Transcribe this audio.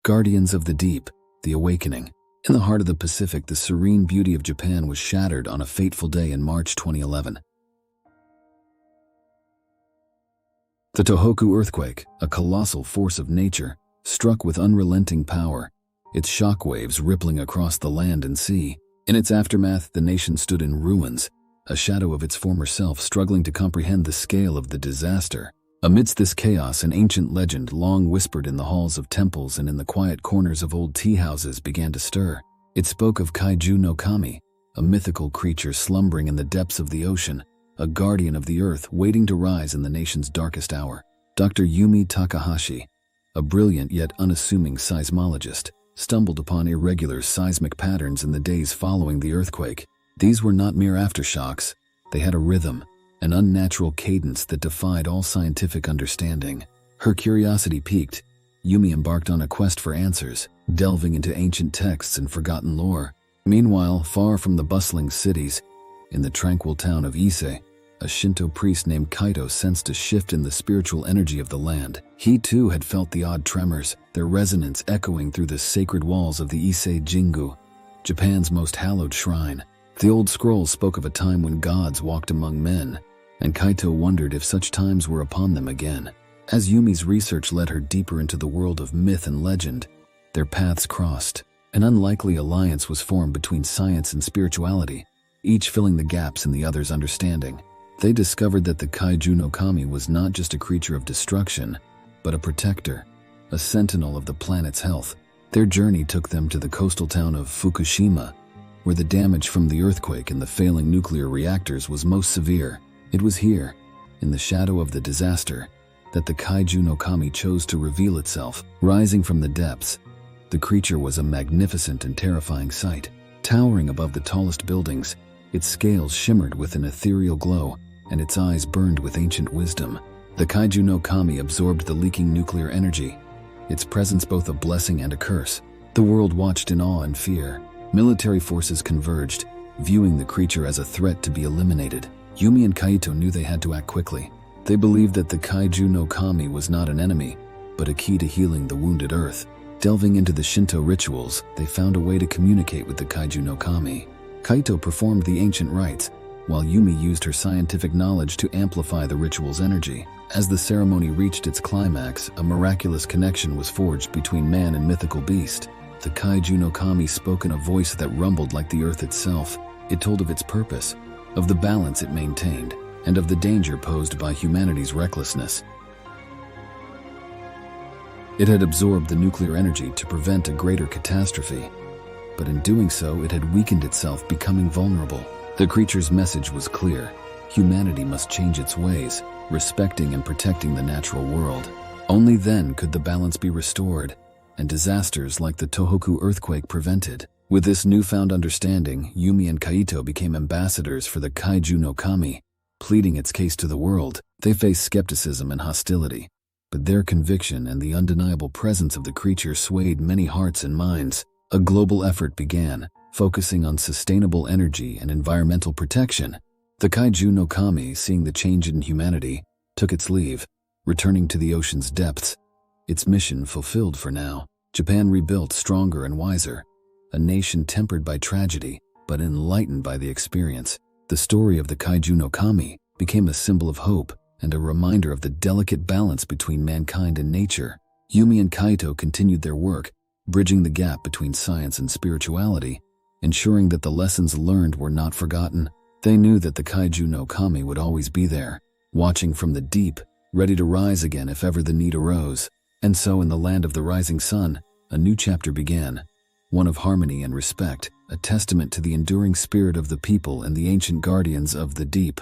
Guardians of the Deep, the Awakening. In the heart of the Pacific, the serene beauty of Japan was shattered on a fateful day in March 2011. The Tohoku earthquake, a colossal force of nature, struck with unrelenting power, its shockwaves rippling across the land and sea. In its aftermath, the nation stood in ruins, a shadow of its former self struggling to comprehend the scale of the disaster. Amidst this chaos, an ancient legend long whispered in the halls of temples and in the quiet corners of old tea houses began to stir. It spoke of Kaiju no Kami, a mythical creature slumbering in the depths of the ocean, a guardian of the earth waiting to rise in the nation's darkest hour. Dr. Yumi Takahashi, a brilliant yet unassuming seismologist, stumbled upon irregular seismic patterns in the days following the earthquake. These were not mere aftershocks. They had a rhythm, an unnatural cadence that defied all scientific understanding. Her curiosity piqued. Yumi embarked on a quest for answers, delving into ancient texts and forgotten lore. Meanwhile, far from the bustling cities, in the tranquil town of Ise, a Shinto priest named Kaito sensed a shift in the spiritual energy of the land. He too had felt the odd tremors, their resonance echoing through the sacred walls of the Ise Jingu, Japan's most hallowed shrine. The old scrolls spoke of a time when gods walked among men, and Kaito wondered if such times were upon them again. As Yumi's research led her deeper into the world of myth and legend, their paths crossed. An unlikely alliance was formed between science and spirituality, each filling the gaps in the other's understanding. They discovered that the Kaiju no Kami was not just a creature of destruction, but a protector, a sentinel of the planet's health. Their journey took them to the coastal town of Fukushima, where the damage from the earthquake and the failing nuclear reactors was most severe. It was here, in the shadow of the disaster, that the Kaiju no Kami chose to reveal itself. Rising from the depths, the creature was a magnificent and terrifying sight. Towering above the tallest buildings, its scales shimmered with an ethereal glow, and its eyes burned with ancient wisdom. The Kaiju no Kami absorbed the leaking nuclear energy, its presence both a blessing and a curse. The world watched in awe and fear. Military forces converged, viewing the creature as a threat to be eliminated. Yumi and Kaito knew they had to act quickly. They believed that the Kaiju no Kami was not an enemy, but a key to healing the wounded earth. Delving into the Shinto rituals, they found a way to communicate with the Kaiju no Kami. Kaito performed the ancient rites, while Yumi used her scientific knowledge to amplify the ritual's energy. As the ceremony reached its climax, a miraculous connection was forged between man and mythical beast. The Kaiju no Kami spoke in a voice that rumbled like the earth itself. It told of its purpose, of the balance it maintained, and of the danger posed by humanity's recklessness. It had absorbed the nuclear energy to prevent a greater catastrophe, but in doing so, it had weakened itself, becoming vulnerable. The creature's message was clear. Humanity must change its ways, respecting and protecting the natural world. Only then could the balance be restored, and disasters like the Tohoku earthquake prevented. With this newfound understanding, Yumi and Kaito became ambassadors for the Kaiju no Kami, pleading its case to the world. They faced skepticism and hostility, but their conviction and the undeniable presence of the creature swayed many hearts and minds. A global effort began, focusing on sustainable energy and environmental protection. The Kaiju no Kami, seeing the change in humanity, took its leave, returning to the ocean's depths. Its mission fulfilled for now, Japan rebuilt stronger and wiser, a nation tempered by tragedy, but enlightened by the experience. The story of the Kaiju no Kami became a symbol of hope and a reminder of the delicate balance between mankind and nature. Yumi and Kaito continued their work, bridging the gap between science and spirituality, ensuring that the lessons learned were not forgotten. They knew that the Kaiju no Kami would always be there, watching from the deep, ready to rise again if ever the need arose. And so in the land of the rising sun, a new chapter began, one of harmony and respect, a testament to the enduring spirit of the people and the ancient guardians of the deep.